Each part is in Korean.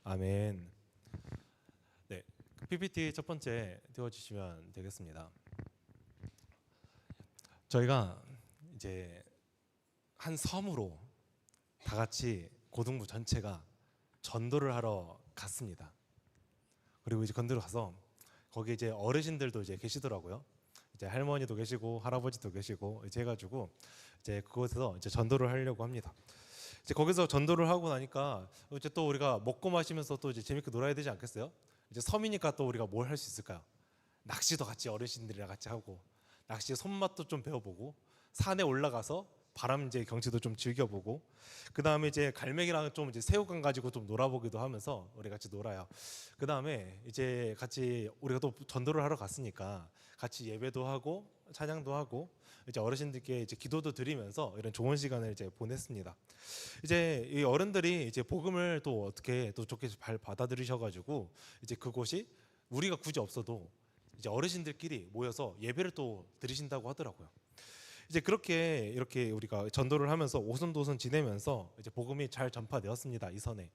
아멘. 네, PPT 첫 번째 띄워주시면 되겠습니다. 저희가 이제 한 섬으로 다 같이 고등부 전체가 전도를 하러 갔습니다. 그리고 이제 건드려 가서 거기 이제 어르신들도 이제 계시더라고요. 이제 할머니도 계시고 할아버지도 계시고 이제 해가지고 이제 그곳에서 이제 전도를 하려고 합니다. 이제 거기서 전도를 하고 나니까 이제 또 우리가 먹고 마시면서 또 이제 재밌게 놀아야 되지 않겠어요? 이제 섬이니까 또 우리가 뭘 할 수 있을까요? 낚시도 같이 어르신들이랑 같이 하고 낚시 손맛도 좀 배워보고 산에 올라가서 바람 이제 경치도 좀 즐겨보고 그 다음에 이제 갈매기랑 좀 이제 새우깡 가지고 좀 놀아보기도 하면서 우리 같이 놀아요. 그 다음에 이제 같이 우리가 또 전도를 하러 갔으니까 같이 예배도 하고 찬양도 하고 이제 어르신들께 이제 기도도 드리면서 이런 좋은 시간을 이제 보냈습니다. 이제 이 어른들이 이제 복음을 또 어떻게 또 좋게 잘 받아들이셔가지고 이제 그곳이 우리가 굳이 없어도 이제 어르신들끼리 모여서 예배를 또 드리신다고 하더라고요. 이제 그렇게 이렇게 우리가 전도를 하면서 오손도손 지내면서 이제 복음이 잘 전파되었습니다. 이 선에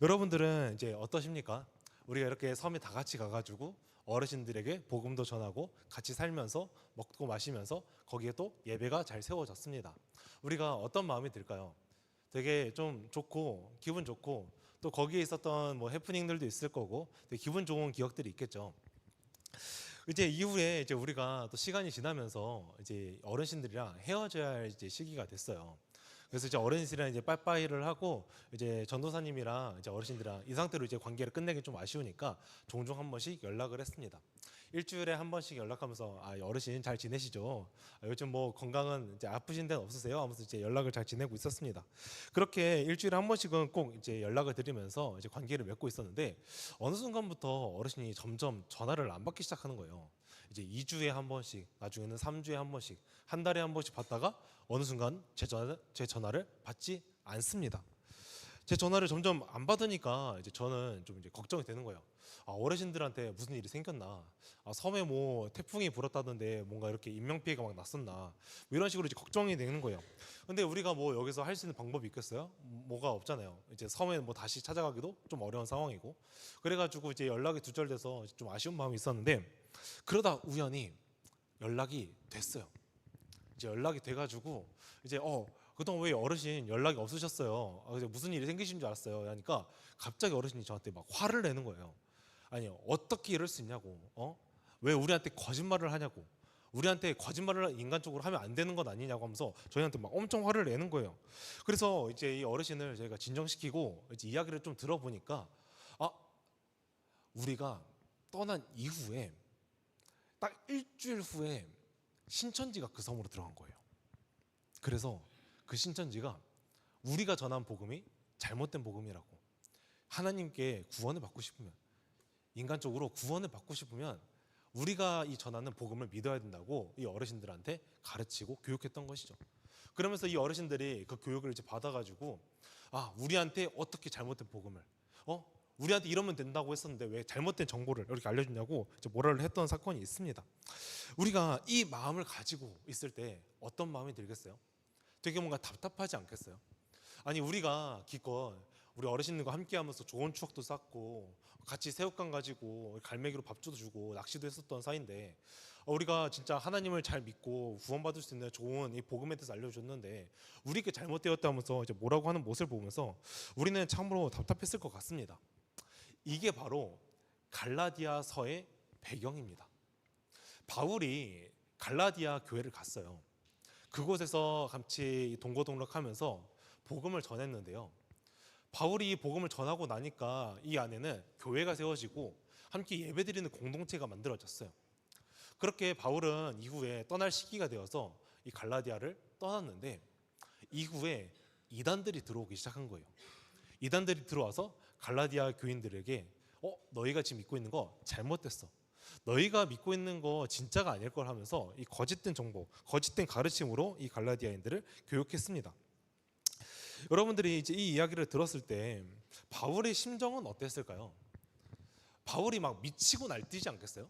여러분들은 이제 어떠십니까? 우리가 이렇게 섬에 다 같이 가가지고 어르신들에게 복음도 전하고 같이 살면서 먹고 마시면서 거기에 또 예배가 잘 세워졌습니다. 우리가 어떤 마음이 들까요? 되게 좀 좋고 기분 좋고 또 거기에 있었던 뭐 해프닝들도 있을 거고 되게 기분 좋은 기억들이 있겠죠. 이제 이후에 이제 우리가 또 시간이 지나면서 이제 어르신들이랑 헤어져야 할 이제 시기가 됐어요. 그래서 이제 어르신들이랑 이제 빠이빠이를 하고 이제 전도사님이랑 이제 어르신들이랑 이 상태로 이제 관계를 끝내기 좀 아쉬우니까 종종 한 번씩 연락을 했습니다. 일주일에 한 번씩 연락하면서 어르신 잘 지내시죠? 요즘 뭐 건강은 이제 아프신 데는 없으세요? 하면서 이제 연락을 잘 지내고 있었습니다. 그렇게 일주일에 한 번씩은 꼭 이제 연락을 드리면서 이제 관계를 맺고 있었는데 어느 순간부터 어르신이 점점 전화를 안 받기 시작하는 거예요. 이제 2주에 한 번씩, 나중에는 3주에 한 번씩, 한 달에 한 번씩 받다가 어느 순간 제 전화를 받지 않습니다. 제 전화를 점점 안 받으니까 이제 저는 좀 이제 걱정이 되는 거예요. 어르신들한테 무슨 일이 생겼나? 섬에 뭐 태풍이 불었다던데 뭔가 이렇게 인명 피해가 막 났었나? 뭐 이런 식으로 이제 걱정이 되는 거예요. 근데 우리가 뭐 여기서 할 수 있는 방법이 있겠어요? 뭐가 없잖아요. 이제 섬에 뭐 다시 찾아가기도 좀 어려운 상황이고. 그래가지고 이제 연락이 두절돼서 좀 아쉬운 마음이 있었는데 그러다 우연히 연락이 됐어요. 이제 연락이 돼가지고 이제 그동안 왜 어르신 연락이 없으셨어요? 이제 무슨 일이 생기신 줄 알았어요. 그러니까 갑자기 어르신이 저한테 막 화를 내는 거예요. 아니 어떻게 이럴 수 있냐고. 왜 우리한테 거짓말을 하냐고. 우리한테 거짓말을 인간적으로 하면 안 되는 것 아니냐고 하면서 저희한테 막 엄청 화를 내는 거예요. 그래서 이제 이 어르신을 저희가 진정시키고 이제 이야기를 좀 들어보니까 우리가 떠난 이후에 딱 일주일 후에 신천지가 그 섬으로 들어간 거예요. 그래서 그 신천지가 우리가 전한 복음이 잘못된 복음이라고, 하나님께 구원을 받고 싶으면, 인간적으로 구원을 받고 싶으면 우리가 이 전하는 복음을 믿어야 된다고 이 어르신들한테 가르치고 교육했던 것이죠. 그러면서 이 어르신들이 그 교육을 이제 받아가지고 우리한테 어떻게 잘못된 복음을 우리한테 이러면 된다고 했었는데 왜 잘못된 정보를 이렇게 알려주냐고 이제 뭐라를 했던 사건이 있습니다. 우리가 이 마음을 가지고 있을 때 어떤 마음이 들겠어요? 되게 뭔가 답답하지 않겠어요? 아니 우리가 기껏 우리 어르신들과 함께하면서 좋은 추억도 쌓고 같이 새우깡 가지고 갈매기로 밥도 주고 낚시도 했었던 사이인데 우리가 진짜 하나님을 잘 믿고 구원받을 수 있는 좋은 이 복음에 대해서 알려줬는데 우리께 잘못되었다면서 이제 뭐라고 하는 모습을 보면서 우리는 참으로 답답했을 것 같습니다. 이게 바로 갈라디아서의 배경입니다. 바울이 갈라디아 교회를 갔어요. 그곳에서 같이 동거동락하면서 복음을 전했는데요. 바울이 이 복음을 전하고 나니까 이 안에는 교회가 세워지고 함께 예배드리는 공동체가 만들어졌어요. 그렇게 바울은 이후에 떠날 시기가 되어서 이 갈라디아를 떠났는데 이후에 이단들이 들어오기 시작한 거예요. 이단들이 들어와서 갈라디아 교인들에게 너희가 지금 믿고 있는 거 잘못됐어. 너희가 믿고 있는 거 진짜가 아닐 걸 하면서 이 거짓된 정보, 거짓된 가르침으로 이 갈라디아인들을 교육했습니다. 여러분들이 이제 이 이야기를 들었을 때 바울의 심정은 어땠을까요? 바울이 막 미치고 날뛰지 않겠어요?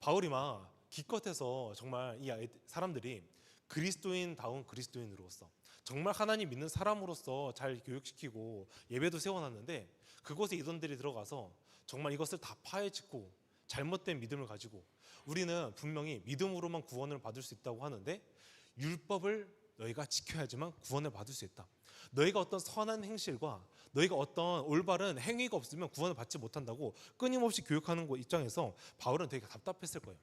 바울이 막 기껏해서 정말 이 사람들이 그리스도인다운 그리스도인으로서 정말 하나님 믿는 사람으로서 잘 교육시키고 예배도 세워놨는데 그곳에 이단들이 들어가서 정말 이것을 다 파헤치고 잘못된 믿음을 가지고 우리는 분명히 믿음으로만 구원을 받을 수 있다고 하는데 율법을 너희가 지켜야지만 구원을 받을 수 있다. 너희가 어떤 선한 행실과 너희가 어떤 올바른 행위가 없으면 구원을 받지 못한다고 끊임없이 교육하는 것 입장에서 바울은 되게 답답했을 거예요.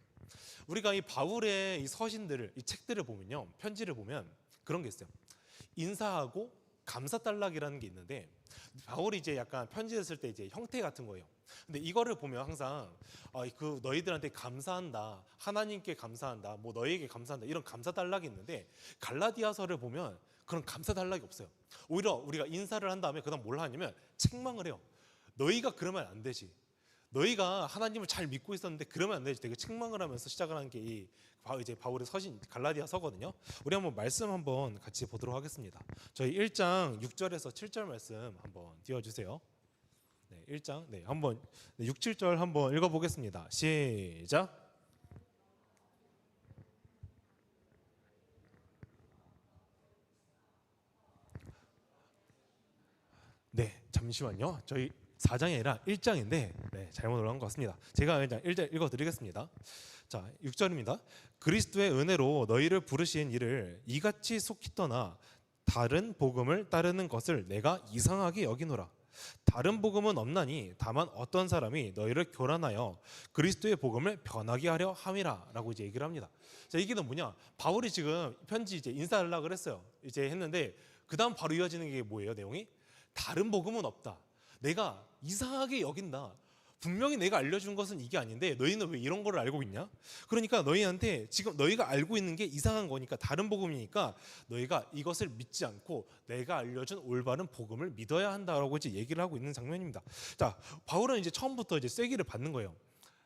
우리가 이 바울의 이 서신들을, 이 책들을 보면요, 편지를 보면 그런 게 있어요. 인사하고 감사달락이라는 게 있는데 바울이 이제 약간 편지를 쓸 때 이제 형태 같은 거예요. 근데 이거를 보면 항상 그 너희들한테 감사한다, 하나님께 감사한다, 뭐 너희에게 감사한다 이런 감사달락이 있는데 갈라디아서를 보면 그런 감사달락이 없어요. 오히려 우리가 인사를 한 다음에 그다음 뭘 하냐면 책망을 해요. 너희가 그러면 안 되지. 너희가 하나님을 잘 믿고 있었는데 그러면 안 되지. 되게 책망을 하면서 시작을 하는 게 이제 바울의 서신 갈라디아서거든요. 우리 한번 말씀 한번 같이 보도록 하겠습니다. 저희 1장 6절에서 7절 말씀 한번 띄워주세요. 네, 1장 한번 6, 7절 한번 읽어보겠습니다. 시작. 네, 잠시만요. 저희 4장이 아니라 1장인데 잘못 올라간 것 같습니다. 제가 일단 1절 읽어드리겠습니다. 자, 6절입니다. 그리스도의 은혜로 너희를 부르신 이를 이같이 속히 떠나 다른 복음을 따르는 것을 내가 이상하게 여기노라. 다른 복음은 없나니 다만 어떤 사람이 너희를 교란하여 그리스도의 복음을 변하게 하려 함이라라고 이제 얘기를 합니다. 자, 이게 뭐냐? 바울이 지금 편지 이제 인사하려고 했어요. 이제 했는데 그다음 바로 이어지는 게 뭐예요? 내용이 다른 복음은 없다. 내가 이상하게 여긴다. 분명히 내가 알려준 것은 이게 아닌데 너희는 왜 이런 거를 알고 있냐? 그러니까 너희한테 지금 너희가 알고 있는 게 이상한 거니까 다른 복음이니까 너희가 이것을 믿지 않고 내가 알려준 올바른 복음을 믿어야 한다라고 이제 얘기를 하고 있는 장면입니다. 자, 바울은 이제 처음부터 이제 쐐기를 받는 거예요.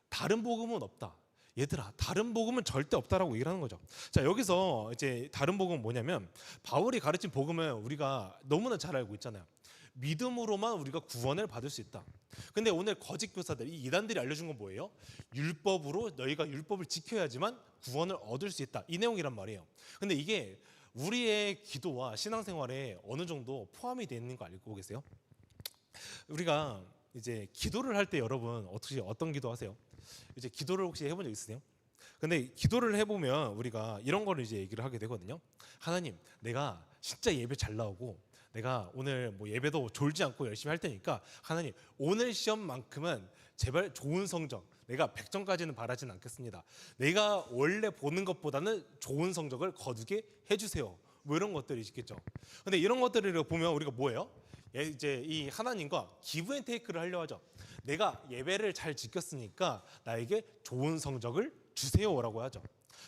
다른 복음은 없다. 얘들아, 다른 복음은 절대 없다라고 얘기를 하는 거죠. 자, 여기서 이제 다른 복음은 뭐냐면 바울이 가르친 복음은 우리가 너무나 잘 알고 있잖아요. 믿음으로만 우리가 구원을 받을 수 있다. 근데 오늘 거짓 교사들, 이 이단들이 알려준 건 뭐예요? 율법으로 너희가 율법을 지켜야지만 구원을 얻을 수 있다. 이 내용이란 말이에요. 근데 이게 우리의 기도와 신앙생활에 어느 정도 포함이 되어 있는 거 알고 계세요? 우리가 이제 기도를 할 때 여러분 어떤 기도 하세요? 이제 기도를 혹시 해본 적 있으세요? 근데 기도를 해보면 우리가 이런 거를 이제 얘기를 하게 되거든요. 하나님, 내가 진짜 예배 잘 나오고 내가 오늘 뭐 예배도 졸지 않고 열심히 할 테니까 하나님 오늘 시험만큼은 제발 좋은 성적, 내가 100점까지는 바라진 않겠습니다. 내가 원래 보는 것보다는 좋은 성적을 거두게 해주세요. 뭐 이런 것들이 있겠죠. 근데 이런 것들을 보면 우리가 뭐예요? 이제 이 하나님과 기브 앤 테이크를 하려 하죠. 내가 예배를 잘 지켰으니까 나에게 좋은 성적을 주세요라고 하죠.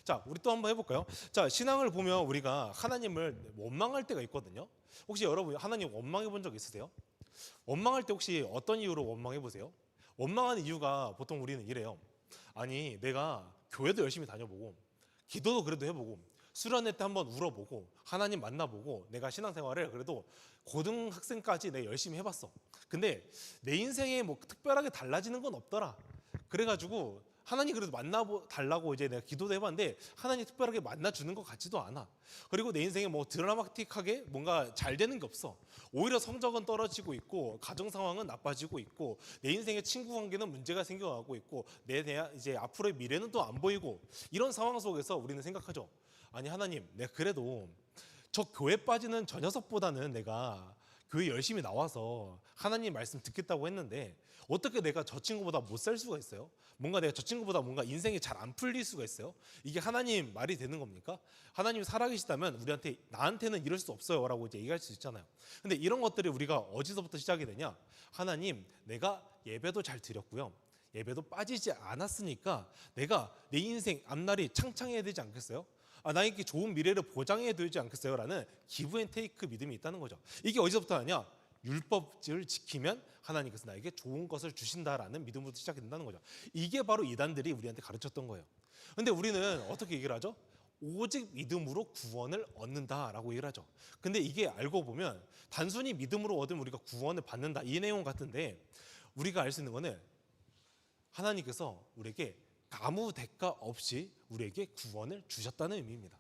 자, 우리 또 한번 해볼까요? 자, 신앙을 보면 우리가 하나님을 원망할 때가 있거든요. 혹시 여러분 하나님 원망해 본 적 있으세요? 원망할 때 혹시 어떤 이유로 원망해 보세요? 원망하는 이유가 보통 우리는 이래요. 아니, 내가 교회도 열심히 다녀보고 기도도 그래도 해보고 수련회 때 한번 울어보고 하나님 만나보고 내가 신앙생활을 그래도 고등학생까지 내가 열심히 해봤어. 근데 내 인생에 뭐 특별하게 달라지는 건 없더라. 그래가지고 하나님 그래도 만나달라고 이제 내가 기도도 해봤는데 하나님 특별하게 만나주는 것 같지도 않아. 그리고 내 인생에 뭐 드라마틱하게 뭔가 잘 되는 게 없어. 오히려 성적은 떨어지고 있고 가정 상황은 나빠지고 있고 내 인생의 친구 관계는 문제가 생겨가고 있고 내 이제 앞으로의 미래는 또 안 보이고 이런 상황 속에서 우리는 생각하죠. 아니 하나님, 내가 그래도 저 교회 빠지는 저 녀석보다는 내가 교회 열심히 나와서 하나님 말씀 듣겠다고 했는데 어떻게 내가 저 친구보다 못 살 수가 있어요? 뭔가 내가 저 친구보다 뭔가 인생이 잘 안 풀릴 수가 있어요? 이게 하나님 말이 되는 겁니까? 하나님이 살아계시다면 나한테는 이럴 수 없어요 라고 이제 얘기할 수 있잖아요. 근데 이런 것들이 우리가 어디서부터 시작이 되냐? 하나님, 내가 예배도 잘 드렸고요. 예배도 빠지지 않았으니까 내가 내 인생 앞날이 창창해야 되지 않겠어요? 나에게 좋은 미래를 보장해야 되지 않겠어요? 라는 기브 앤 테이크 믿음이 있다는 거죠. 이게 어디서부터 하냐? 율법을 지키면 하나님께서 나에게 좋은 것을 주신다라는 믿음으로 시작이 된다는 거죠. 이게 바로 이단들이 우리한테 가르쳤던 거예요. 근데 우리는 어떻게 얘기를 하죠? 오직 믿음으로 구원을 얻는다라고 얘기를 하죠. 근데 이게 알고 보면 단순히 믿음으로 얻으면 우리가 구원을 받는다 이 내용 같은데 우리가 알 수 있는 거는 하나님께서 우리에게 아무 대가 없이 우리에게 구원을 주셨다는 의미입니다.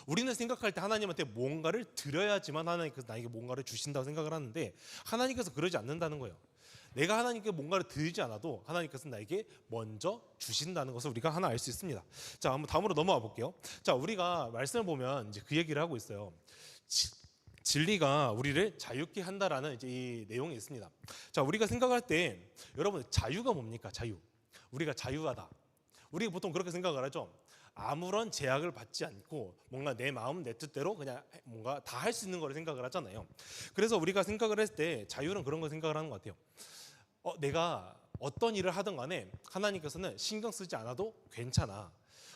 우리는 생각할 때 하나님한테 뭔가를 드려야지만 하나님께서 나에게 뭔가를 주신다고 생각을 하는데 하나님께서 그러지 않는다는 거예요. 내가 하나님께 뭔가를 드리지 않아도 하나님께서 나에게 먼저 주신다는 것을 우리가 하나 알 수 있습니다. 자, 한번 다음으로 넘어가 볼게요. 자, 우리가 말씀을 보면 이제 그 얘기를 하고 있어요. 진리가 우리를 자유케 한다라는 이제 이 내용이 있습니다. 자, 우리가 생각할 때 여러분 자유가 뭡니까? 자유. 우리가 자유하다. 우리가 보통 그렇게 생각을 하죠. 아무런 제약을 받지 않고 뭔가 내 마음 내 뜻대로 그냥 뭔가 다 할 수 있는 거를 생각을 하잖아요. 그래서 우리가 생각을 했을 때 자유는 그런 걸 생각을 하는 것 같아요. 내가 어떤 일을 하든 간에 하나님께서는 신경 쓰지 않아도 괜찮아.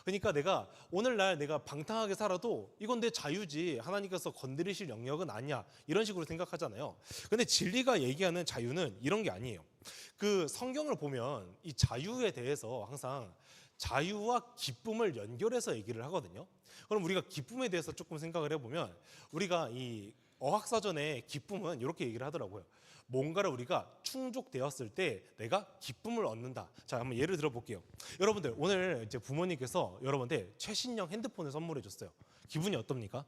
그러니까 내가 오늘날 내가 방탕하게 살아도 이건 내 자유지, 하나님께서 건드리실 영역은 아니야, 이런 식으로 생각하잖아요. 근데 진리가 얘기하는 자유는 이런 게 아니에요. 그 성경을 보면 이 자유에 대해서 항상 자유와 기쁨을 연결해서 얘기를 하거든요. 그럼 우리가 기쁨에 대해서 조금 생각을 해보면 우리가 이 어학사전에 기쁨은 이렇게 얘기를 하더라고요. 뭔가를 우리가 충족되었을 때 내가 기쁨을 얻는다. 자, 한번 예를 들어 볼게요. 여러분들 오늘 이제 부모님께서 여러분한테 최신형 핸드폰을 선물해 줬어요. 기분이 어떻습니까?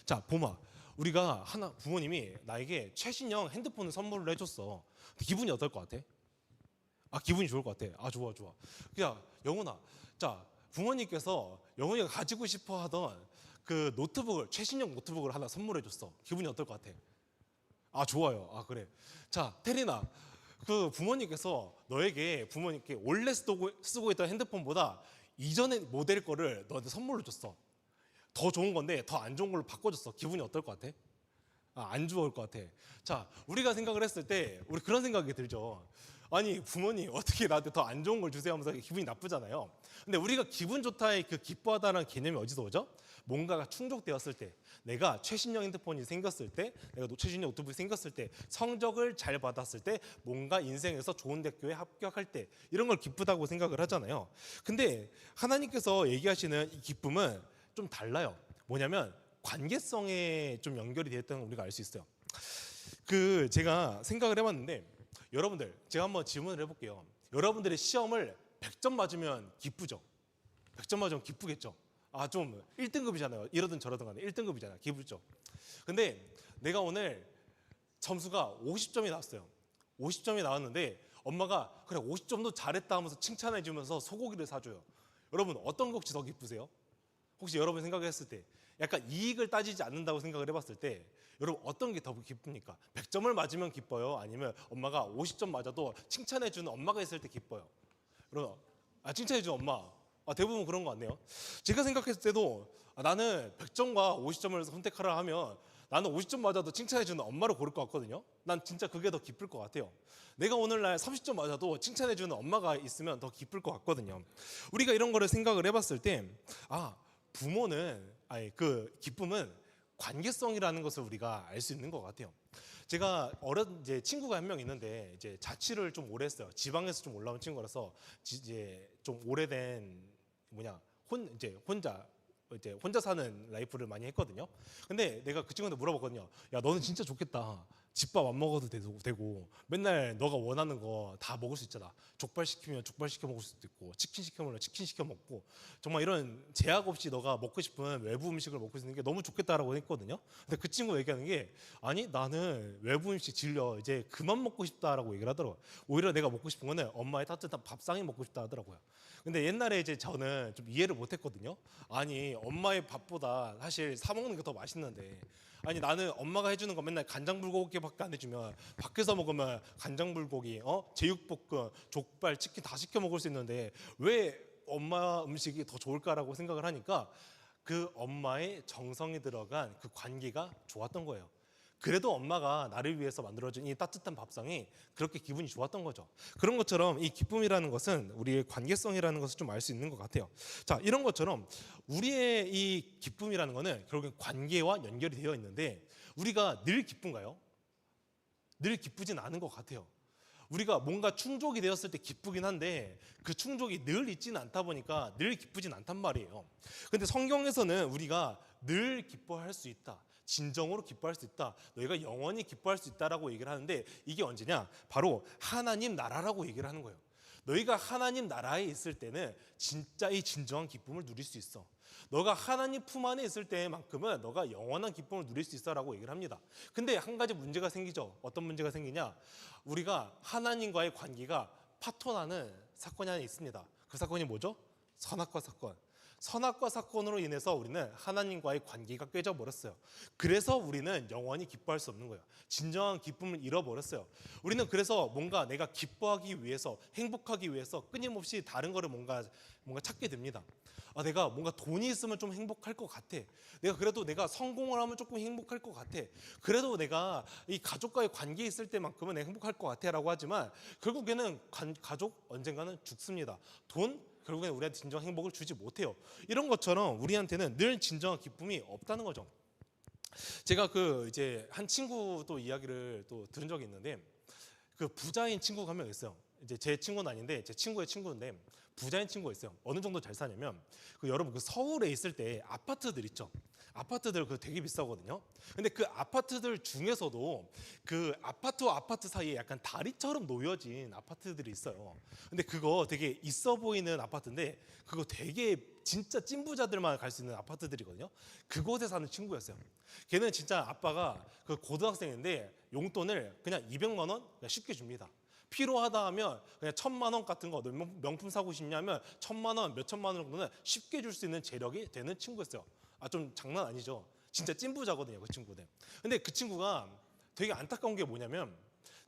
자, 봄아, 우리가 부모님이 나에게 최신형 핸드폰을 선물을 해줬어. 기분이 어떨 것 같아? 기분이 좋을 것 같아. 좋아. 야, 영훈아, 자, 부모님께서 영훈이가 가지고 싶어 하던 그 노트북을, 최신형 노트북을 하나 선물해 줬어. 기분이 어떨 것 같아? 좋아요. 그래. 자, 태린아, 그 부모님께서 부모님께 원래 쓰고 있던 핸드폰보다 이전의 모델 거를 너한테 선물로 줬어. 더 좋은 건데 더 안 좋은 걸로 바꿔줬어. 기분이 어떨 것 같아? 안 좋을 것 같아. 자, 우리가 생각을 했을 때 우리 그런 생각이 들죠. 아니, 부모님 어떻게 나한테 더 안 좋은 걸 주세요 하면서 기분이 나쁘잖아요. 근데 우리가 기분 좋다의 그 기뻐하다는 개념이 어디서 오죠? 뭔가가 충족되었을 때, 내가 최신형 핸드폰이 생겼을 때, 내가 최신형 노트북이 생겼을 때, 성적을 잘 받았을 때, 뭔가 인생에서 좋은 대학교에 합격할 때, 이런 걸 기쁘다고 생각을 하잖아요. 근데 하나님께서 얘기하시는 이 기쁨은 좀 달라요. 뭐냐면 관계성에 좀 연결이 되었다는 걸 우리가 알 수 있어요. 제가 생각을 해봤는데, 여러분들 제가 한번 질문을 해볼게요. 여러분들의 시험을 100점 맞으면 기쁘죠? 100점 맞으면 기쁘겠죠? 좀 1등급이잖아요. 이러든 저러든 간에 1등급이잖아요. 기쁘죠? 근데 내가 오늘 점수가 50점이 나왔어요. 50점이 나왔는데 엄마가 그래 50점도 잘했다 하면서 칭찬해 주면서 소고기를 사줘요. 여러분 어떤 게 혹시 더 기쁘세요? 혹시 여러분 생각했을 때 약간 이익을 따지지 않는다고 생각을 해봤을 때 여러분 어떤 게 더 기쁩니까? 100점을 맞으면 기뻐요? 아니면 엄마가 50점 맞아도 칭찬해 주는 엄마가 있을 때 기뻐요? 여러분 칭찬해 주는 엄마, 대부분 그런 거 같네요. 제가 생각했을 때도 나는 100점과 50점을 선택하라 하면 나는 50점 맞아도 칭찬해 주는 엄마를 고를 것 같거든요. 난 진짜 그게 더 기쁠 것 같아요. 내가 오늘날 30점 맞아도 칭찬해 주는 엄마가 있으면 더 기쁠 것 같거든요. 우리가 이런 거를 생각을 해봤을 때 부모는 그 기쁨은 관계성이라는 것을 우리가 알 수 있는 것 같아요. 제가 이제 친구가 한 명 있는데 이제 자취를 좀 오래 했어요. 지방에서 좀 올라온 친구라서 이제 좀 오래된 이제 혼자 사는 라이프를 많이 했거든요. 근데 내가 그 친구한테 물어봤거든요. 야, 너는 진짜 좋겠다. 집밥 안 먹어도 되고 맨날 너가 원하는 거 다 먹을 수 있잖아. 족발 시키면 족발 시켜 먹을 수도 있고 치킨 시켜면 치킨 시켜 먹고 정말 이런 제약 없이 너가 먹고 싶은 외부 음식을 먹을 수 있는 게 너무 좋겠다라고 했거든요. 근데 그 친구가 얘기하는 게 아니 나는 외부 음식 질려 이제 그만 먹고 싶다라고 얘기를 하더라고요. 오히려 내가 먹고 싶은 거는 엄마의 따뜻한 밥상이 먹고 싶다 하더라고요. 근데 옛날에 이제 저는 좀 이해를 못했거든요. 아니 엄마의 밥보다 사실 사 먹는 게 더 맛있는데 아니 나는 엄마가 해주는 거 맨날 간장불고기밖에 안 해주면 밖에서 먹으면 간장불고기, 제육볶음, 족발, 치킨 다 시켜 먹을 수 있는데 왜 엄마 음식이 더 좋을까라고 생각을 하니까 그 엄마의 정성이 들어간 그 관계가 좋았던 거예요. 그래도 엄마가 나를 위해서 만들어준 이 따뜻한 밥상이 그렇게 기분이 좋았던 거죠. 그런 것처럼 이 기쁨이라는 것은 우리의 관계성이라는 것을 좀 알 수 있는 것 같아요. 자, 이런 것처럼 우리의 이 기쁨이라는 것은 결국엔 관계와 연결이 되어 있는데 우리가 늘 기쁜가요? 늘 기쁘진 않은 것 같아요. 우리가 뭔가 충족이 되었을 때 기쁘긴 한데 그 충족이 늘 있지는 않다 보니까 늘 기쁘진 않단 말이에요. 근데 성경에서는 우리가 늘 기뻐할 수 있다. 진정으로 기뻐할 수 있다. 너희가 영원히 기뻐할 수 있다라고 얘기를 하는데 이게 언제냐? 바로 하나님 나라라고 얘기를 하는 거예요. 너희가 하나님 나라에 있을 때는 진짜 이 진정한 기쁨을 누릴 수 있어. 너가 하나님 품 안에 있을 때만큼은 너가 영원한 기쁨을 누릴 수 있어라고 얘기를 합니다. 근데 한 가지 문제가 생기죠. 어떤 문제가 생기냐? 우리가 하나님과의 관계가 파토나는 사건이 하나 있습니다. 그 사건이 뭐죠? 선악과 사건. 선악과 사건으로 인해서 우리는 하나님과의 관계가 깨져 버렸어요. 그래서 우리는 영원히 기뻐할 수 없는 거예요. 진정한 기쁨을 잃어버렸어요. 우리는 그래서 뭔가 내가 기뻐하기 위해서, 행복하기 위해서 끊임없이 다른 거를 뭔가 찾게 됩니다. 내가 뭔가 돈이 있으면 좀 행복할 것 같아. 내가 성공을 하면 조금 행복할 것 같아. 그래도 내가 이 가족과의 관계에 있을 때만큼은 내가 행복할 것 같아라고 하지만 결국에는 가족 언젠가는 죽습니다. 돈 결국엔 우리한테 진정한 행복을 주지 못해요. 이런 것처럼 우리한테는 늘 진정한 기쁨이 없다는 거죠. 제가 이제 한 친구 또 이야기를 또 들은 적이 있는데 그 부자인 친구가 한 명 있어요. 이제 제 친구는 아닌데 제 친구의 친구인데 부자인 친구가 있어요. 어느 정도 잘 사냐면 여러분 서울에 있을 때 아파트들 있죠. 아파트들 되게 비싸거든요. 근데 그 아파트들 중에서도 그 아파트와 아파트 사이에 약간 다리처럼 놓여진 아파트들이 있어요. 근데 그거 되게 있어 보이는 아파트인데 그거 되게 진짜 찐부자들만 갈 수 있는 아파트들이거든요. 그곳에 사는 친구였어요. 걔는 진짜 아빠가 그 고등학생인데 용돈을 그냥 200만 원 그냥 쉽게 줍니다. 필요하다 하면 그냥 1,000만 원 같은 거 명품 사고 싶냐면 1,000만 원, 몇 천만 원 정도는 쉽게 줄 수 있는 재력이 되는 친구였어요. 좀 장난 아니죠. 진짜 찐부자거든요, 그 친구들. 근데 그 친구가 되게 안타까운 게 뭐냐면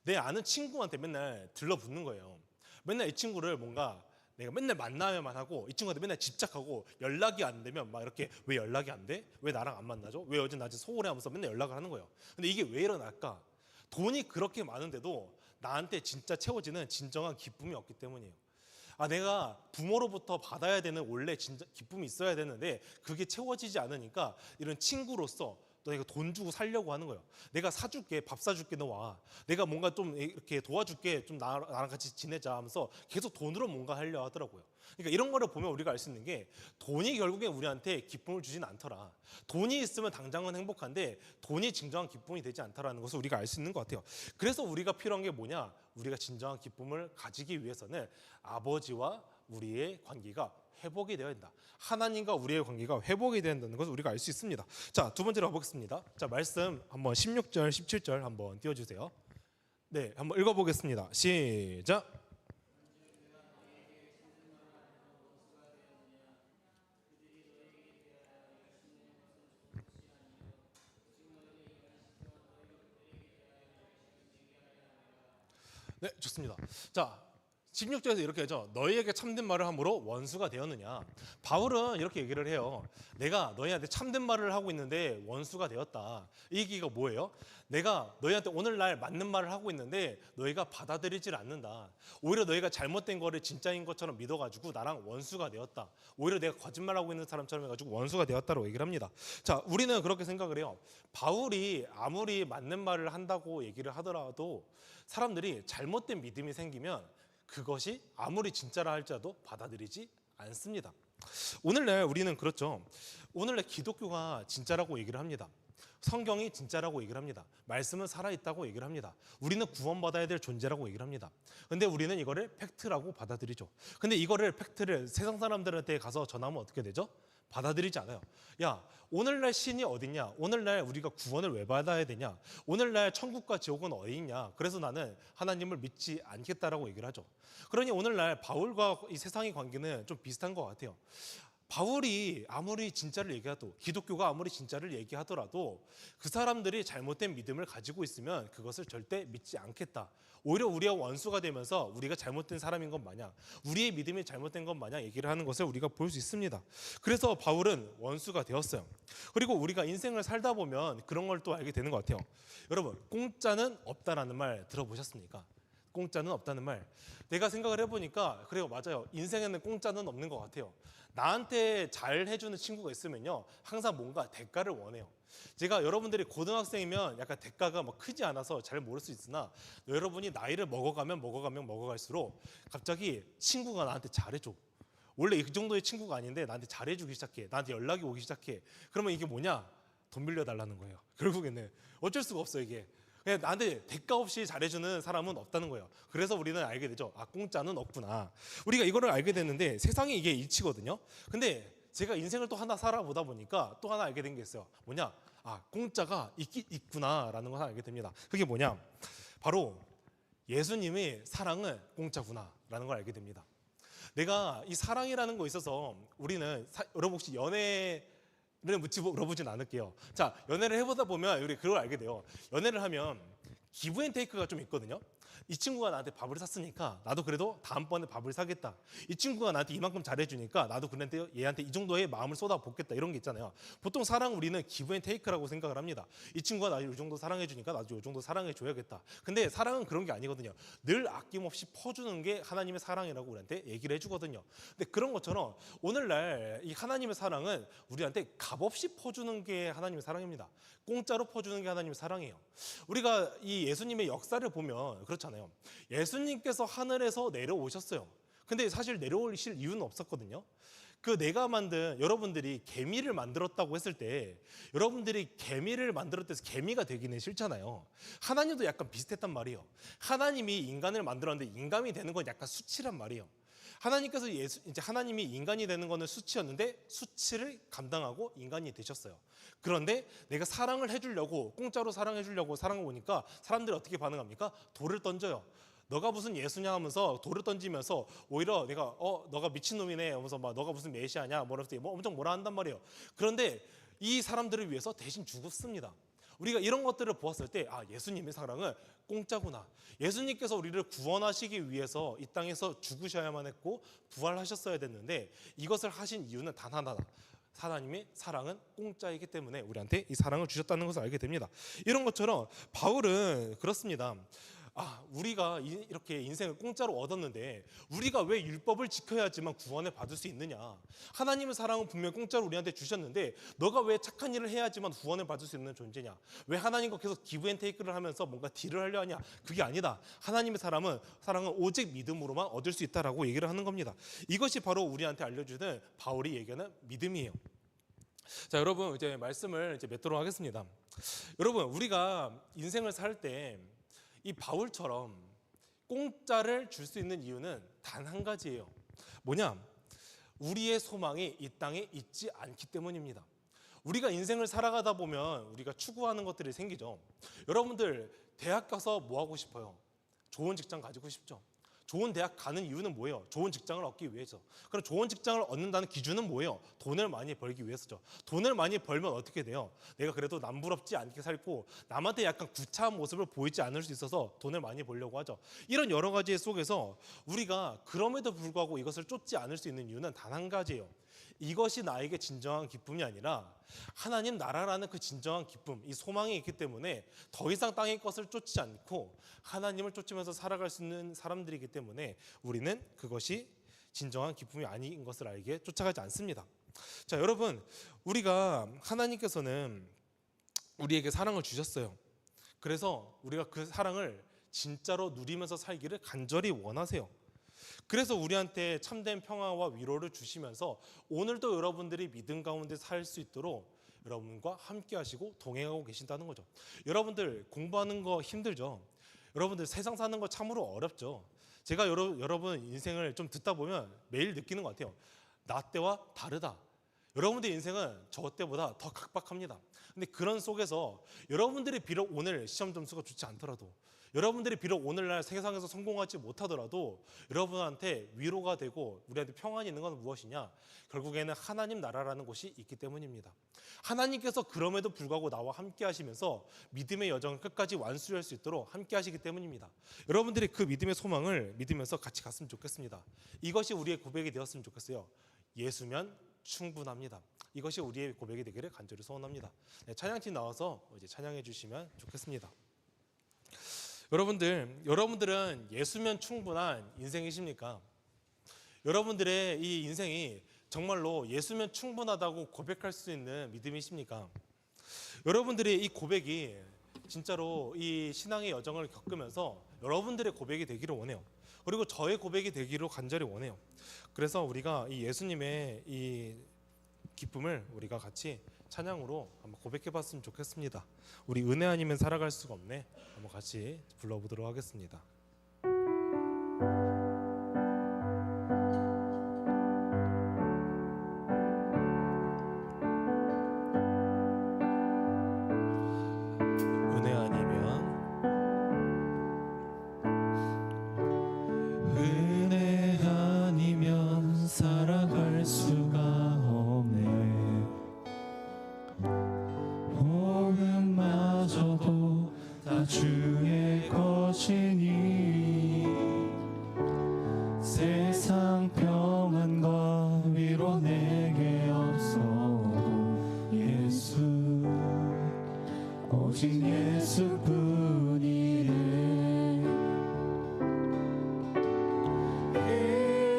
내 아는 친구한테 맨날 들러붙는 거예요. 맨날 이 친구를 뭔가 내가 맨날 만나야만 하고 이 친구한테 맨날 집착하고 연락이 안 되면 막 이렇게 왜 연락이 안 돼? 왜 나랑 안 만나죠? 왜 어제 낮에 소홀해 하면서 맨날 연락을 하는 거예요. 근데 이게 왜 일어날까? 돈이 그렇게 많은데도 나한테 진짜 채워지는 진정한 기쁨이 없기 때문이에요. 내가 부모로부터 받아야 되는 원래 진짜 기쁨이 있어야 되는데 그게 채워지지 않으니까 이런 친구로서 또 내가 돈 주고 살려고 하는 거예요. 내가 사줄게, 밥 사줄게, 너 와. 내가 뭔가 좀 이렇게 도와줄게, 좀 나랑 같이 지내자 하면서 계속 돈으로 뭔가 하려 하더라고요. 그러니까 이런 거를 보면 우리가 알 수 있는 게 돈이 결국에 우리한테 기쁨을 주진 않더라. 돈이 있으면 당장은 행복한데 돈이 진정한 기쁨이 되지 않다라는 것을 우리가 알 수 있는 것 같아요. 그래서 우리가 필요한 게 뭐냐? 우리가 진정한 기쁨을 가지기 위해서는 아버지와 우리의 관계가 회복이 되어야 된다. 하나님과 우리의 관계가 회복이 되어야 된다는 것을 우리가 알 수 있습니다. 자, 두 번째로 가보겠습니다. 자, 말씀 한번 16절, 17절 한번 띄워주세요. 네, 한번 읽어보겠습니다. 시작. 네, 좋습니다. 자, 16절에서 이렇게 하죠. 너희에게 참된 말을 함으로 원수가 되었느냐. 바울은 이렇게 얘기를 해요. 내가 너희한테 참된 말을 하고 있는데 원수가 되었다. 이 얘기가 뭐예요? 내가 너희한테 오늘날 맞는 말을 하고 있는데 너희가 받아들이질 않는다. 오히려 너희가 잘못된 거를 진짜인 것처럼 믿어가지고 나랑 원수가 되었다. 오히려 내가 거짓말하고 있는 사람처럼 해가지고 원수가 되었다고 얘기를 합니다. 자, 우리는 그렇게 생각을 해요. 바울이 아무리 맞는 말을 한다고 얘기를 하더라도 사람들이 잘못된 믿음이 생기면 그것이 아무리 진짜라 할지라도 받아들이지 않습니다. 오늘날 우리는 그렇죠. 오늘날 기독교가 진짜라고 얘기를 합니다. 성경이 진짜라고 얘기를 합니다. 말씀은 살아있다고 얘기를 합니다. 우리는 구원받아야 될 존재라고 얘기를 합니다. 근데 우리는 이거를 팩트라고 받아들이죠. 근데 이거를 팩트를 세상 사람들한테 가서 전하면 어떻게 되죠? 받아들이지 않아요. 야, 오늘날 신이 어딨냐? 오늘날 우리가 구원을 왜 받아야 되냐? 오늘날 천국과 지옥은 어디 있냐? 그래서 나는 하나님을 믿지 않겠다라고 얘기를 하죠. 그러니 오늘날 바울과 이 세상의 관계는 좀 비슷한 것 같아요. 바울이 아무리 진짜를 얘기하도 기독교가 아무리 진짜를 얘기하더라도 그 사람들이 잘못된 믿음을 가지고 있으면 그것을 절대 믿지 않겠다. 오히려 우리와 원수가 되면서 우리가 잘못된 사람인 것 마냥 우리의 믿음이 잘못된 것 마냥 얘기를 하는 것을 우리가 볼 수 있습니다. 그래서 바울은 원수가 되었어요. 그리고 우리가 인생을 살다 보면 그런 걸 또 알게 되는 것 같아요. 여러분, 공짜는 없다라는 말 들어보셨습니까? 공짜는 없다는 말. 내가 생각을 해보니까 그래요, 맞아요. 인생에는 공짜는 없는 것 같아요. 나한테 잘 해주는 친구가 있으면요 항상 뭔가 대가를 원해요. 제가 여러분들이 고등학생이면 약간 대가가 막 크지 않아서 잘 모를 수 있으나 여러분이 나이를 먹어갈수록 갑자기 친구가 나한테 잘해줘. 원래 이 정도의 친구가 아닌데 나한테 잘해주기 시작해. 나한테 연락이 오기 시작해. 그러면 이게 뭐냐? 돈 빌려달라는 거예요. 결국에는 어쩔 수가 없어 이게. 그냥 나한테 대가 없이 잘해주는 사람은 없다는 거예요. 그래서 우리는 알게 되죠. 공짜는 없구나. 우리가 이거를 알게 됐는데 세상에 이게 이치거든요. 근데 제가 인생을 또 하나 살아보다 보니까 또 하나 알게 된 게 있어요. 뭐냐? 공짜가 있구나라는 걸 알게 됩니다. 그게 뭐냐? 바로 예수님의 사랑은 공짜구나라는 걸 알게 됩니다. 내가 이 사랑이라는 거 있어서 우리는 여러분 혹시 연애를 물어보진 않을게요. 자, 연애를 해보다 보면 우리 그걸 알게 돼요. 연애를 하면 기브 앤 테이크가 좀 있거든요. 이 친구가 나한테 밥을 샀으니까 나도 그래도 다음번에 밥을 사겠다. 이 친구가 나한테 이만큼 잘해주니까 나도 그런데 얘한테 이 정도의 마음을 쏟아붓겠다. 이런 게 있잖아요. 보통 사랑 우리는 기브 앤 테이크라고 생각을 합니다. 이 친구가 나를 이 정도 사랑해주니까 나도 이 정도 사랑해줘야겠다. 근데 사랑은 그런 게 아니거든요. 늘 아낌없이 퍼주는 게 하나님의 사랑이라고 우리한테 얘기를 해주거든요. 근데 그런 것처럼 오늘날 이 하나님의 사랑은 우리한테 값없이 퍼주는 게 하나님의 사랑입니다. 공짜로 퍼주는 게 하나님의 사랑이에요. 우리가 이 예수님의 역사를 보면 그렇잖아요. 예수님께서 하늘에서 내려오셨어요. 근데 사실 내려오실 이유는 없었거든요. 그 내가 만든 여러분들이 개미를 만들었다고 했을 때 여러분들이 개미를 만들었을 때 개미가 되기는 싫잖아요. 하나님도 약간 비슷했단 말이에요. 하나님이 인간을 만들었는데 인간이 되는 건 약간 수치란 말이에요. 하나님께서 이제 하나님이 인간이 되는 거는 수치였는데 수치를 감당하고 인간이 되셨어요. 그런데 내가 사랑을 해주려고 공짜로 사랑해주려고 사랑을 보니까 사람들이 어떻게 반응합니까? 돌을 던져요. 너가 무슨 예수냐 하면서 돌을 던지면서 오히려 내가 너가 미친놈이네 하면서 막 너가 무슨 메시아냐 뭐라면서 엄청 뭐라 한단 말이에요. 그런데 이 사람들을 위해서 대신 죽었습니다. 우리가 이런 것들을 보았을 때 예수님의 사랑은 공짜구나. 예수님께서 우리를 구원하시기 위해서 이 땅에서 죽으셔야만 했고 부활하셨어야 됐는데 이것을 하신 이유는 단 하나다. 하나님의 사랑은 공짜이기 때문에 우리한테 이 사랑을 주셨다는 것을 알게 됩니다. 이런 것처럼 바울은 그렇습니다. 우리가 이렇게 인생을 공짜로 얻었는데 우리가 왜 율법을 지켜야지만 구원을 받을 수 있느냐? 하나님의 사랑은 분명 공짜로 우리한테 주셨는데 너가 왜 착한 일을 해야지만 구원을 받을 수 있는 존재냐? 왜 하나님과 계속 기브 앤 테이크를 하면서 뭔가 딜을 하려 하냐? 그게 아니다. 하나님의 사랑은 오직 믿음으로만 얻을 수 있다라고 얘기를 하는 겁니다. 이것이 바로 우리한테 알려주는 바울이 얘기하는 믿음이에요. 자, 여러분 이제 말씀을 맺도록 하겠습니다. 여러분 우리가 인생을 살 때 이 바울처럼 공짜를 줄 수 있는 이유는 단 한 가지예요. 뭐냐? 우리의 소망이 이 땅에 있지 않기 때문입니다. 우리가 인생을 살아가다 보면 우리가 추구하는 것들이 생기죠. 여러분들 대학 가서 뭐 하고 싶어요? 좋은 직장 가지고 싶죠. 좋은 대학 가는 이유는 뭐예요? 좋은 직장을 얻기 위해서. 그럼 좋은 직장을 얻는다는 기준은 뭐예요? 돈을 많이 벌기 위해서죠. 돈을 많이 벌면 어떻게 돼요? 내가 그래도 남부럽지 않게 살고 남한테 약간 구차한 모습을 보이지 않을 수 있어서 돈을 많이 벌려고 하죠. 이런 여러 가지 속에서 우리가 그럼에도 불구하고 이것을 쫓지 않을 수 있는 이유는 단 한 가지예요. 이것이 나에게 진정한 기쁨이 아니라 하나님 나라라는 그 진정한 기쁨, 이 소망이 있기 때문에 더 이상 땅의 것을 쫓지 않고 하나님을 쫓으면서 살아갈 수 있는 사람들이기 때문에 우리는 그것이 진정한 기쁨이 아닌 것을 알기에 쫓아가지 않습니다. 자, 여러분 우리가 하나님께서는 우리에게 사랑을 주셨어요. 그래서 우리가 그 사랑을 진짜로 누리면서 살기를 간절히 원하세요. 그래서 우리한테 참된 평화와 위로를 주시면서 오늘도 여러분들이 믿음 가운데 살 수 있도록 여러분과 함께 하시고 동행하고 계신다는 거죠. 여러분들 공부하는 거 힘들죠. 여러분들 세상 사는 거 참으로 어렵죠. 제가 여러분 인생을 좀 듣다 보면 매일 느끼는 것 같아요. 나 때와 다르다. 여러분들 인생은 저 때보다 더 각박합니다. 근데 그런 속에서 여러분들이 비록 오늘 시험 점수가 좋지 않더라도 여러분들이 비록 오늘날 세상에서 성공하지 못하더라도 여러분한테 위로가 되고 우리한테 평안이 있는 건 무엇이냐? 결국에는 하나님 나라라는 곳이 있기 때문입니다. 하나님께서 그럼에도 불구하고 나와 함께 하시면서 믿음의 여정을 끝까지 완수할 수 있도록 함께 하시기 때문입니다. 여러분들이 그 믿음의 소망을 믿으면서 같이 갔으면 좋겠습니다. 이것이 우리의 고백이 되었으면 좋겠어요. 예수면 충분합니다. 이것이 우리의 고백이 되기를 간절히 소원합니다. 찬양팀 나와서 이제 찬양해 주시면 좋겠습니다. 여러분들은 예수면 충분한 인생이십니까? 여러분들의 이 인생이 정말로 예수면 충분하다고 고백할 수 있는 믿음이십니까? 여러분들의 이 고백이 진짜로 이 신앙의 여정을 겪으면서 여러분들의 고백이 되기를 원해요. 그리고 저의 고백이 되기를 간절히 원해요. 그래서 우리가 이 예수님의 이 기쁨을 우리가 같이 찬양으로 한번 고백해봤으면 좋겠습니다. 우리 은혜 아니면 살아갈 수가 없네. 한번 같이 불러보도록 하겠습니다.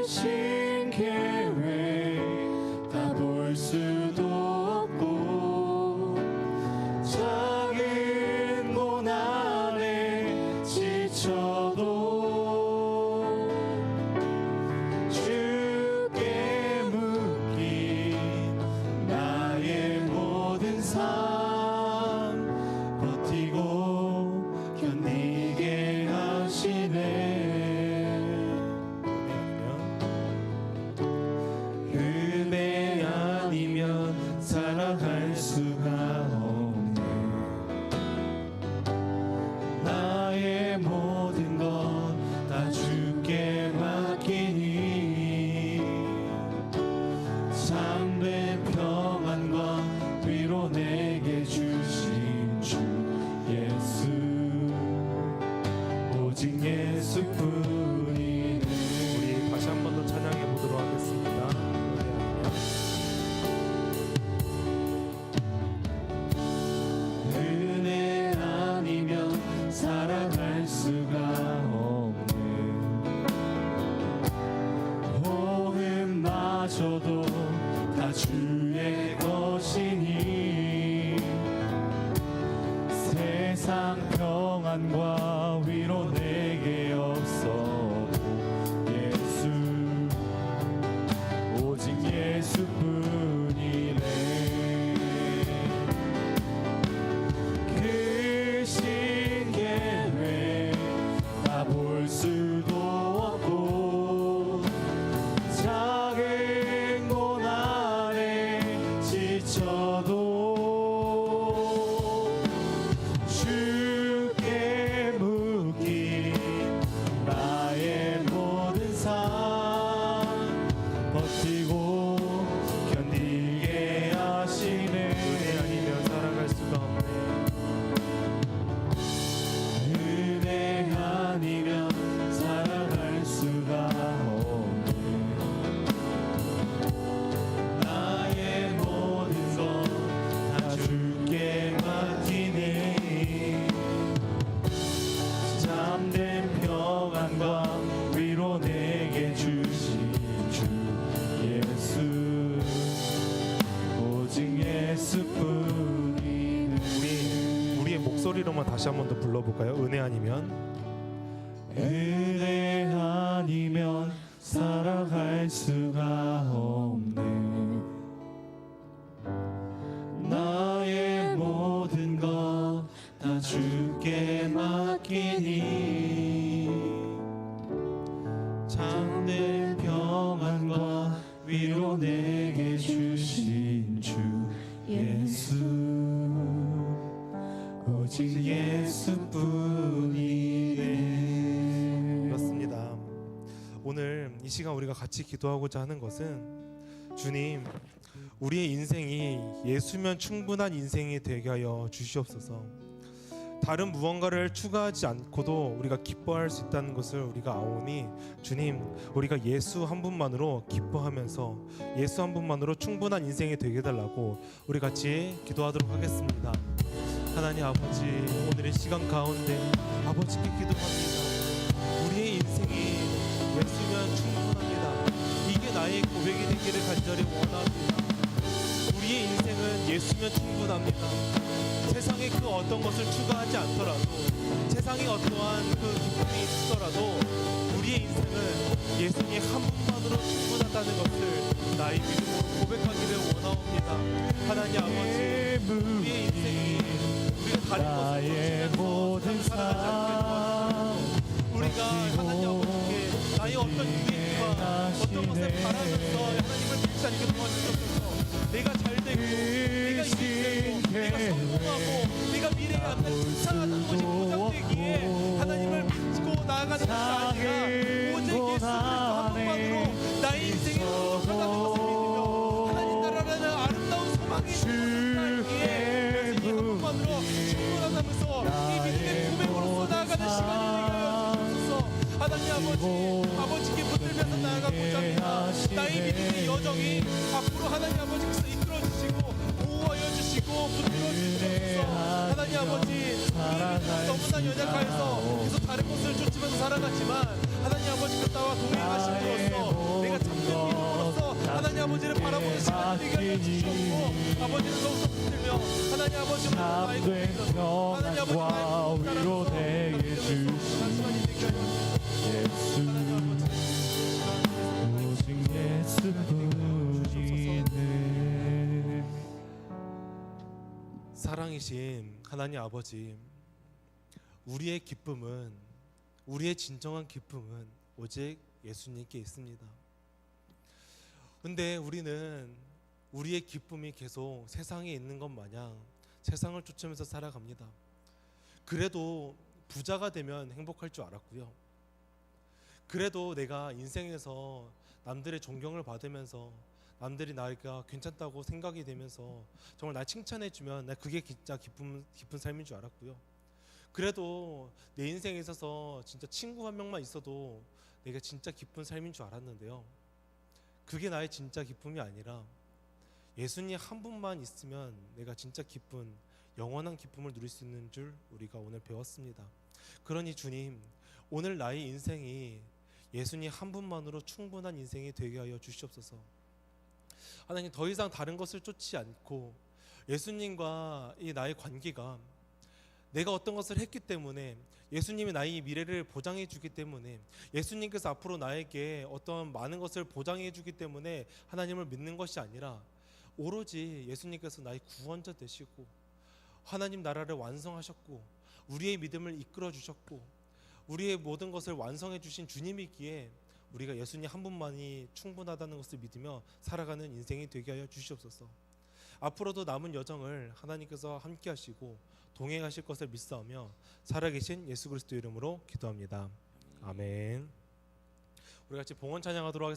크신 계획 다 볼 수도 없고 작은 고난에 지쳐도 주께 묶인 나의 모든 삶 버티고 견디게 하시네. 은혜 아니면 살아갈 수가 없네. 나의 모든 것 다 주께 맡기니 참된 평안과 위로 내게 주신 주 예수 오직 예수뿐이네. 우리 다시 한 번 더 찬양해 보도록 하겠습니다. 은혜 아니면 살아갈 수가 없네. 호흡마저도 다 주의 것이니 세상 평안과 위로 내게 없어. 예수 오직 예수뿐이네. 크신 계획 다 볼 수도 없고 작은 고난에 지쳐도 주께 묶인 나의 모든 삶 버티고 견디게 하시네. 은혜 아니면 살아갈 수가 없네. 은혜 아니면 살아갈 수가 없네. 나의 모든 것 다 주께 맡기니 참된 평안과 위로 내게 주신 주 예수 오직 예수뿐이네. 우리의 목소리로만 다시 한 번 더 불러볼까요? 은혜 아니면 은혜 아니면 살아갈 수가 없네. 나의 모든 것 다 주께 맡기니 참된 평안과 위로 내게 주신 주 예수 오직 예수뿐이네. 그렇습니다. 오늘 이 시간 우리가 같이 기도하고자 하는 것은 주님, 우리의 인생이 예수면 충분한 인생이 되게 하여 주시옵소서. 다른 무언가를 추가하지 않고도 우리가 기뻐할 수 있다는 것을 우리가 아오니 주님, 우리가 예수 한 분만으로 기뻐하면서 예수 한 분만으로 충분한 인생이 되게 해달라고 우리 같이 기도하도록 하겠습니다. 하나님 아버지, 오늘의 시간 가운데 아버지께 기도합니다. 우리의 인생이 예수면 충분합니다. 이게 나의 고백이 되기를 간절히 원합니다. 우리의 인생은 예수면 충분합니다. 세상에 그 어떤 것을 추가하지 않더라도, 세상에 어떠한 그 기쁨이 있더라도 우리의 인생은 예수님 한 분만으로 충분하다는 것을 나의 믿음으로 고백하기를 원하옵니다. 하나님 아버지, 우리의 인생이 우리가 다른 것을 모든 살아가지 않게 도와주시고, 우리가 하나님 아버지께 나의 어떤 유익과 어떤 것을 바라면서 하나님을 믿지 않게 도와주셔서 내가 잘 되고 내가 이기고 내가 성공하고 내가 미래에 앞에 승상하는 것이 보장되기에 하나님을 믿고 나아가는 것이 아니라 오직 예수 그리스도 한 분만으로 나의 인생이 충분하다는 것을 믿으며 하나님 나라라는 아름다운 소망이 살기에 예수님 한 분만으로 충분하다면서 이 믿음의 고백으로서 나아가는 시간이 되게 하여 주옵소서. 하나님 아버지께 붙들면서 나아가고자 합니다. 나의 믿음의 여정이 앞으로 하나님 아버지께서 이끌어 주시고 보호하여 주시고 붙들어 주시옵소서. 하나님 아버지, 우리는 너무나 연약하여서 계속 다른 것을 쫓으면서 살아갔지만 하나님 아버지께서 나와 동행하심으로써 내 맡기니 아버지를 더욱더 붙들며 하나님 아버지 참된 평안과 위로 내게 주신 예수 오직 예수뿐이네. 사랑이신 하나님 아버지, 우리의 기쁨은, 우리의 진정한 기쁨은 오직 예수님께 있습니다. 근데 우리는 우리의 기쁨이 계속 세상에 있는 것 마냥 세상을 쫓으면서 살아갑니다. 그래도 부자가 되면 행복할 줄 알았고요. 그래도 내가 인생에서 남들의 존경을 받으면서 남들이 나가 괜찮다고 생각이 되면서 정말 날 칭찬해주면 나 그게 진짜 깊은 삶인 줄 알았고요. 그래도 내 인생에 있어서 진짜 친구 한 명만 있어도 내가 진짜 기쁜 삶인 줄 알았는데요. 그게 나의 진짜 기쁨이 아니라 예수님 한 분만 있으면 내가 진짜 기쁜 영원한 기쁨을 누릴 수 있는 줄 우리가 오늘 배웠습니다. 그러니 주님, 오늘 나의 인생이 예수님 한 분만으로 충분한 인생이 되게 하여 주시옵소서. 하나님, 더 이상 다른 것을 쫓지 않고 예수님과 이 나의 관계가 내가 어떤 것을 했기 때문에 예수님이 나의 미래를 보장해 주기 때문에 예수님께서 앞으로 나에게 어떤 많은 것을 보장해 주기 때문에 하나님을 믿는 것이 아니라 오로지 예수님께서 나의 구원자 되시고 하나님 나라를 완성하셨고 우리의 믿음을 이끌어 주셨고 우리의 모든 것을 완성해 주신 주님이기에 우리가 예수님 한 분만이 충분하다는 것을 믿으며 살아가는 인생이 되게 하여 주시옵소서. 앞으로도 남은 여정을 하나님께서 함께 하시고 동행하실 것을 믿사오며 살아계신 예수 그리스도 이름으로 기도합니다. 아멘. 우리 같이 봉헌 찬양하도록 하겠습니다.